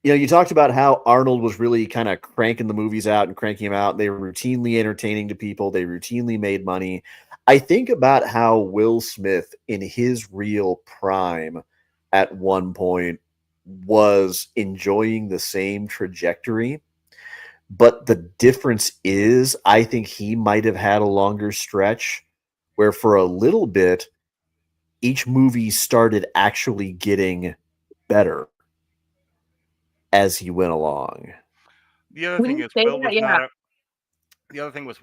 You talked about how Arnold was really kind of cranking the movies out and cranking them out. They were routinely entertaining to people. They routinely made money. I think about how Will Smith in his real prime at one point was enjoying the same trajectory. But the difference is I think he might have had a longer stretch where for a little bit, each movie started actually getting better as he went along. The other thing is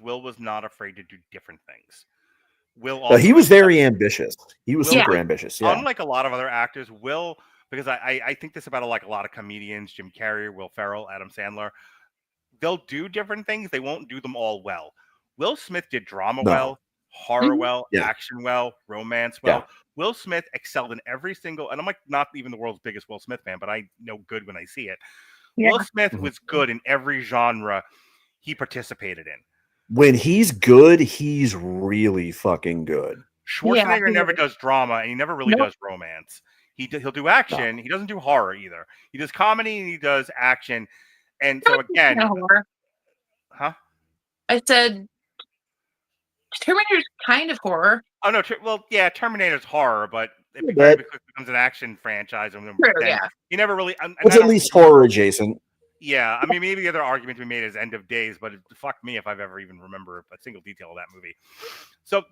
Will was not afraid to do different things. He was very ambitious. He was super ambitious. Yeah. Unlike a lot of other actors, Will, because I think this about a lot of comedians, Jim Carrey, Will Ferrell, Adam Sandler, they'll do different things. They won't do them all well. Will Smith did drama well, horror well, action well, romance well. Will Smith excelled in every single, and I'm like not even the world's biggest Will Smith fan, but I know good when I see it. Yeah. Will Smith was good in every genre he participated in. When he's good, he's really fucking good. Schwarzenegger never does drama, and he never really does romance. He'll do action. No. He doesn't do horror either. He does comedy and he does action. And so again, huh? I said Terminator's kind of horror. Oh no, Terminator's horror, but it becomes an action franchise. And he never really. It's at least horror adjacent. Yeah, I mean, maybe the other argument to be made is End of Days, but fuck me if I've ever even remember a single detail of that movie. So,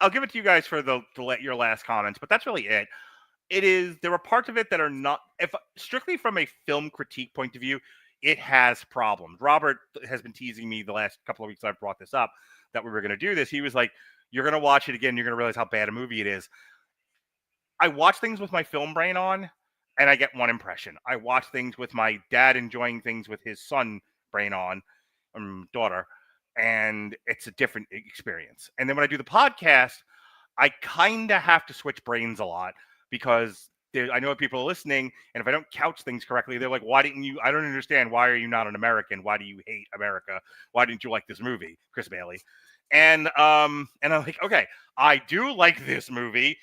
I'll give it to you guys for your last comments, but that's really it. There were parts of it that are not, if strictly from a film critique point of view, it has problems. Robert has been teasing me the last couple of weeks I've brought this up, that we were going to do this. He was like, you're going to watch it again, you're going to realize how bad a movie it is. I watch things with my film brain on, and I get one impression. I watch things with my dad enjoying things with his son brain on, daughter, and it's a different experience. And then when I do the podcast, I kind of have to switch brains a lot because I know people are listening, and if I don't couch things correctly, they're like, "Why didn't you? I don't understand. Why are you not an American? Why do you hate America? Why didn't you like this movie, Chris Bailey?" And I'm like, "Okay, I do like this movie.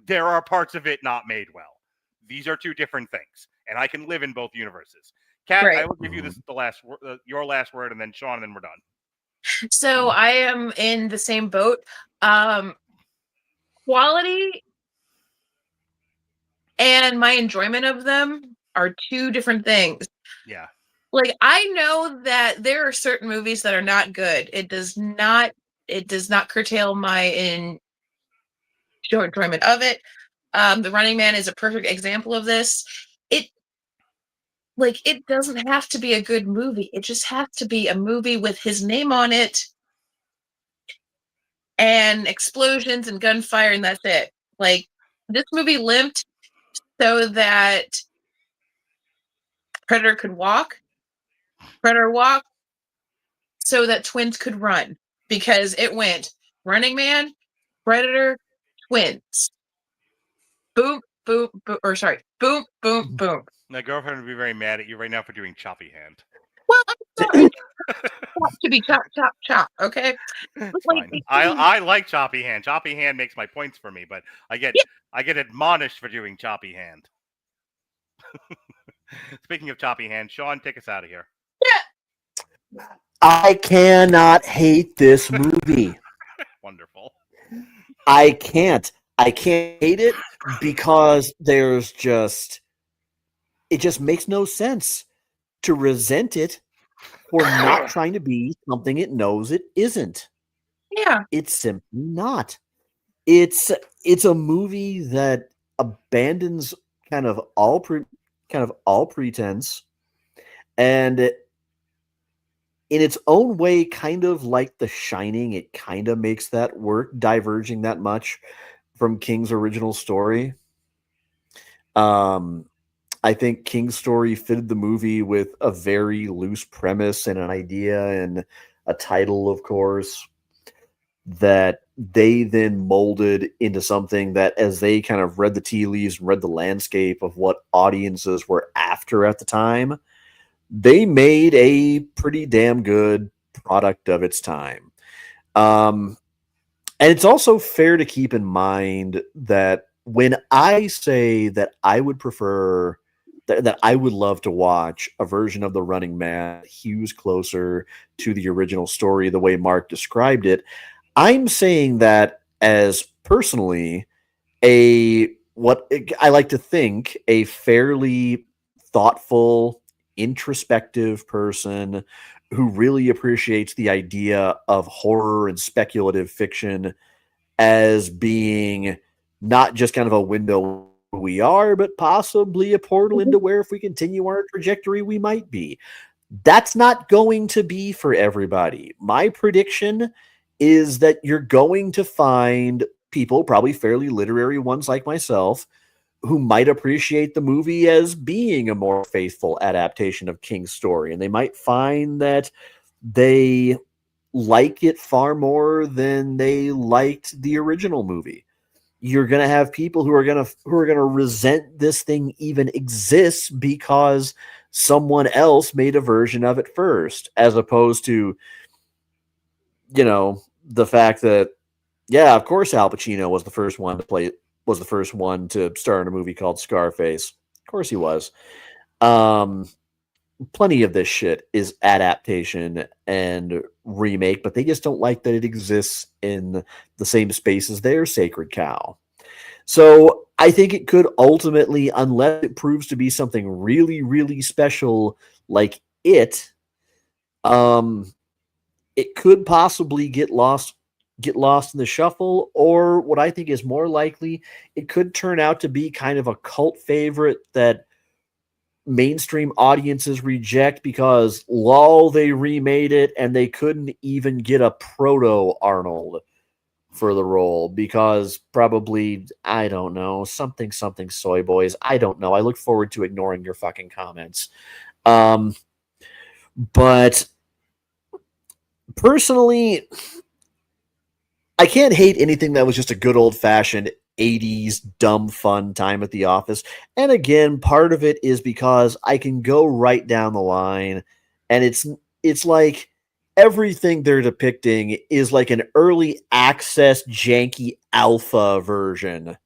There are parts of it not made well. These are two different things, and I can live in both universes." Kat, Right. I will give you your last word, and then Sean, and then we're done. So I am in the same boat. Quality and my enjoyment of them are two different things. Yeah. Like, I know that there are certain movies that are not good. It does not curtail my enjoyment of it. The Running Man is a perfect example of this. It doesn't have to be a good movie. It just has to be a movie with his name on it and explosions and gunfire, and that's it. Like, this movie limped so that Predator could walk. Predator walked so that twins could run, because it went Running Man, Predator, twins. Boom, boom, boom, or sorry, boom, boom, boom. My girlfriend would be very mad at you right now for doing choppy hand. Well, I'm sorry. To be chop, chop, chop. Okay. Fine. I like choppy hand. Choppy hand makes my points for me, but I get admonished for doing choppy hand. Speaking of choppy hand, Sean, take us out of here. Yeah. I cannot hate this movie. Wonderful. I can't hate it because it just makes no sense to resent it for not trying to be something it knows it isn't. Yeah. It's simply not. It's a movie that abandons kind of all pretense, and in its own way, kind of like The Shining, it kind of makes that work, diverging that much from King's original story. I think King's story fitted the movie with a very loose premise and an idea and a title, of course, that they then molded into something that, as they kind of read the tea leaves and read the landscape of what audiences were after at the time, they made a pretty damn good product of its time. And it's also fair to keep in mind that when I say that I would prefer that I would love to watch a version of The Running Man that hews closer to the original story the way Mark described it, I'm saying that as personally what I like to think a fairly thoughtful, introspective person who really appreciates the idea of horror and speculative fiction as being not just kind of a window we are, but possibly a portal into where, if we continue our trajectory, we might be. That's not going to be for everybody. My prediction is that you're going to find people, probably fairly literary ones like myself, who might appreciate the movie as being a more faithful adaptation of King's story. And they might find that they like it far more than they liked the original movie. You're going to have people who are going to resent this thing even exists because someone else made a version of it first, as opposed to, the fact that, yeah, of course Al Pacino was the first one to star in a movie called Scarface. Of course he was. Plenty of this shit is adaptation and remake, but they just don't like that it exists in the same space as their sacred cow. So I think it could ultimately, unless it proves to be something really, really special like it could possibly get lost in the shuffle, or what I think is more likely, it could turn out to be kind of a cult favorite that mainstream audiences reject because, lol, they remade it and they couldn't even get a proto Arnold for the role because probably, I don't know, something soy boys. I don't know. I look forward to ignoring your fucking comments. But Personally, I can't hate anything that was just a good old-fashioned 80s dumb fun time at the office. And again, part of it is because I can go right down the line, and it's like everything they're depicting is like an early access janky alpha version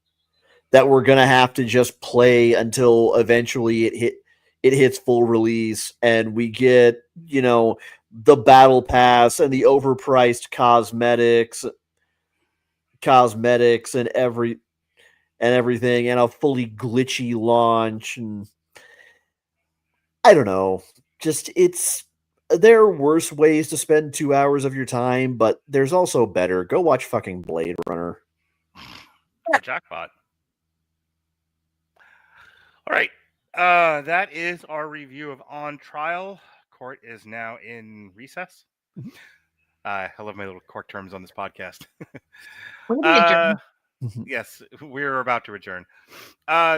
that we're gonna have to just play until eventually it hits full release and we get, the battle pass and the overpriced cosmetics and everything and a fully glitchy launch. And I don't know, just there are worse ways to spend 2 hours of your time, but there's also better. Go watch fucking Blade Runner. Jackpot. All right. That is our review of On Trial. Court is now in recess. I love my little court terms on this podcast. Yes, we're about to adjourn.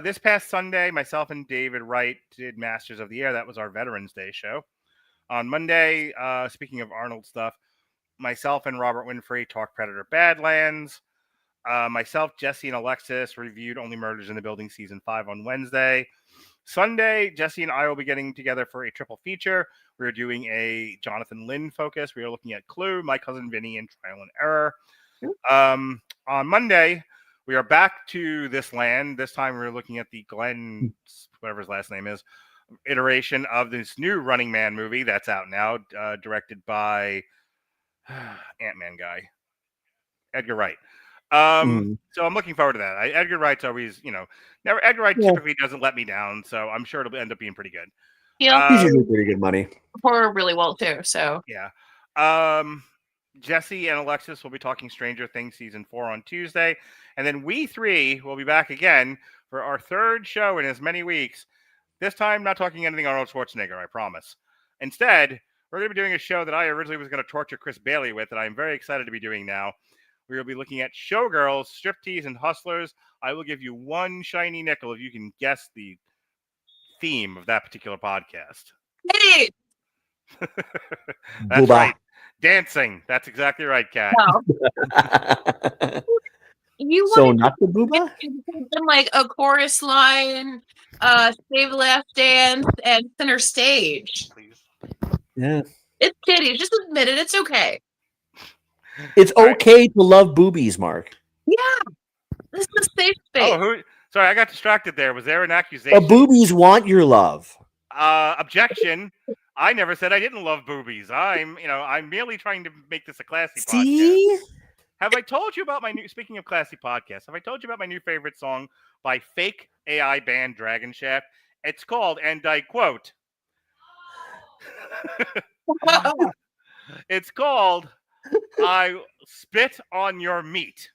This past Sunday, myself and David Wright did Masters of the Air. That was our Veterans Day show. On Monday, speaking of Arnold stuff, myself and Robert Winfrey talked Predator Badlands. Myself, Jesse, and Alexis reviewed Only Murders in the Building Season 5 on Wednesday. Sunday, Jesse and I will be getting together for a triple feature. We're doing a Jonathan Lynn focus. We are looking at Clue, My Cousin Vinny, and Trial and Error. On Monday, we are back to This Land. This time we're looking at the Glenn, whatever his last name is, iteration of this new Running Man movie that's out now, directed by Ant-Man guy, Edgar Wright. So I'm looking forward to that. Edgar Wright's always, Edgar Wright typically doesn't let me down, so I'm sure it'll end up being pretty good. Yeah, he's usually pretty good money. Horror really well too. So yeah. Jesse and Alexis will be talking Stranger Things season 4 on Tuesday, and then we three will be back again for our third show in as many weeks. This time, not talking anything Arnold Schwarzenegger, I promise. Instead, we're going to be doing a show that I originally was going to torture Chris Bailey with, that I'm very excited to be doing now. We will be looking at Showgirls, Striptease, and Hustlers. I will give you one shiny nickel if you can guess the theme of that particular podcast. Hey! That's right. Dancing. That's exactly right, Kat. No. Not the booba? Like a chorus line, Save the Last Dance, and Center Stage. Please. Yeah. It's titties. Just admit it. It's okay. It's okay to love boobies, Mark. Yeah. This is a safe space. Oh, sorry, I got distracted there. Was there an accusation? Boobies want your love. Objection. I never said I didn't love boobies. I'm merely trying to make this a classy podcast. Have I told you about speaking of classy podcasts, have I told you about my new favorite song by fake AI band Dragon Shaft? It's called, and I quote, it's called, I Spit on Your Meat.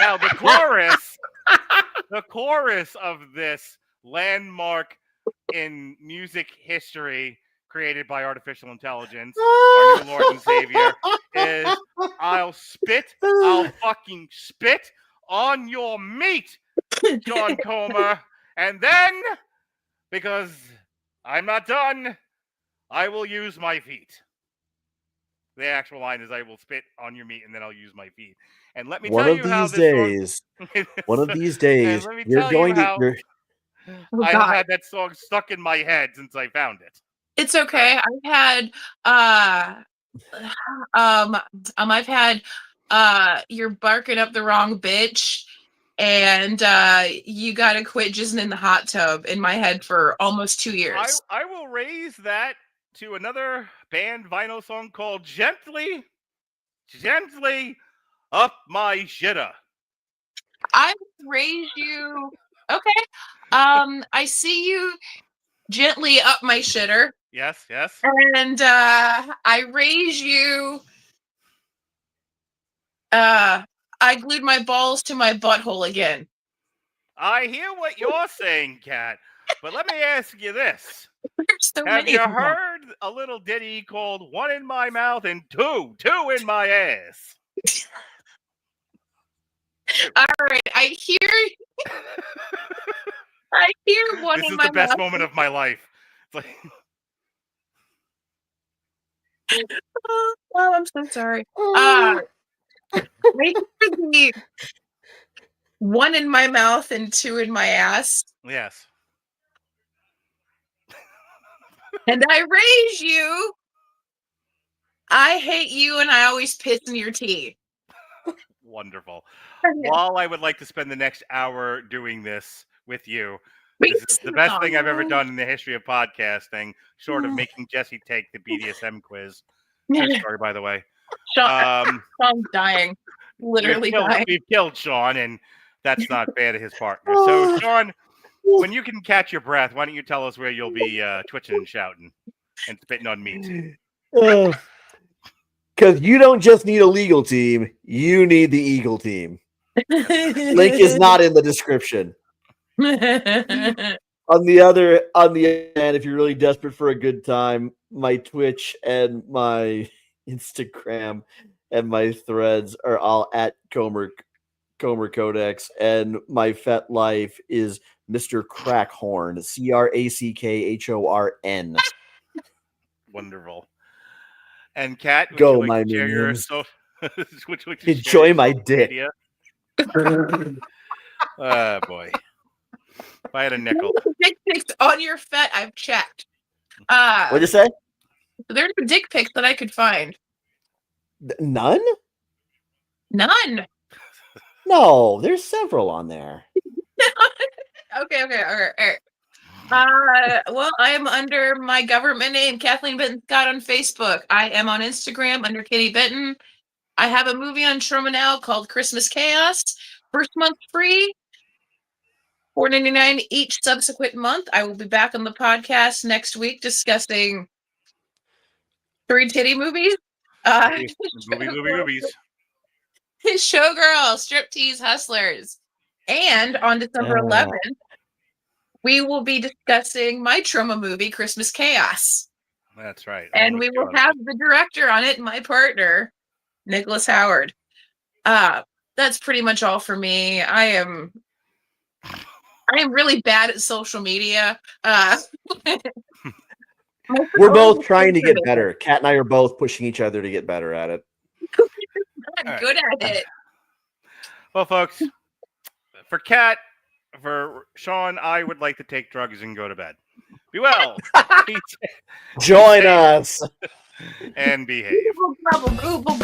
Now, the chorus of this landmark in music history created by artificial intelligence, our new Lord and Savior, is I'll fucking spit on your meat, John Comer. And then, because I'm not done, I will use my feet. The actual line is I will spit on your meat and then I'll use my feet. And let me tell you how this song... One of these days, you're going to... I have had that song stuck in my head since I found it. It's okay. I've had you're barking up the wrong bitch, and you gotta quit jizzing in the hot tub in my head for almost 2 years. I will raise that to another band vinyl song called Gently Up My Shitta. I raise you. Okay. I see you gently up my shitter. Yes. And I raise you. I glued my balls to my butthole again. I hear what you're saying, Kat. But let me ask you this. So have you heard a little ditty called One in My Mouth and Two in My Ass? All right, I hear one this in is my the best mouth. moment of my life. It's like... Oh, I'm so sorry. Wait for the 1 in my mouth and 2 in my ass. Yes. And I raise you. I hate you and I always piss in your tea. Wonderful. While I would like to spend the next hour doing this with you, this is the best thing I've ever done in the history of podcasting, short of making Jesse take the BDSM quiz. True story, by the way. Sean's dying. Literally dying. We've killed Sean, and that's not fair to his partner. So, Sean, when you can catch your breath, why don't you tell us where you'll be twitching and shouting and spitting on meat? Because you don't just need a legal team, you need the Eagle team. Link is not in the description. On the other hand, if you're really desperate for a good time, my Twitch and my Instagram and my threads are all at Comer Codex, and my Fet Life is Mr. Crackhorn, Crackhorn. Wonderful. And Kat, go my minions. Enjoy my dick. Oh boy. If I had a nickel. Dick pics on your Fet, I've checked. What'd you say? There's no dick pics that I could find. None? None. No, there's several on there. Okay, all right. Well, I am under my government name, Kathleen Benton Scott, on Facebook. I am on Instagram under Kitty Benton. I have a movie on Trauma Now called Christmas Chaos. First month free, $4.99 each subsequent month. I will be back on the podcast next week discussing 3 titty movies. Movies. Showgirl, Striptease Hustlers. And on December 11th, we will be discussing my trauma movie, Christmas Chaos. That's right. And we will have the director on it, my partner, Nicholas Howard. That's pretty much all for me. I am really bad at social media. We're both trying to get better. Kat and I are both pushing each other to get better at it. I'm good at it. Well, folks, for Kat, for Sean, I would like to take drugs and go to bed. Be well. Join us. And behave. Google.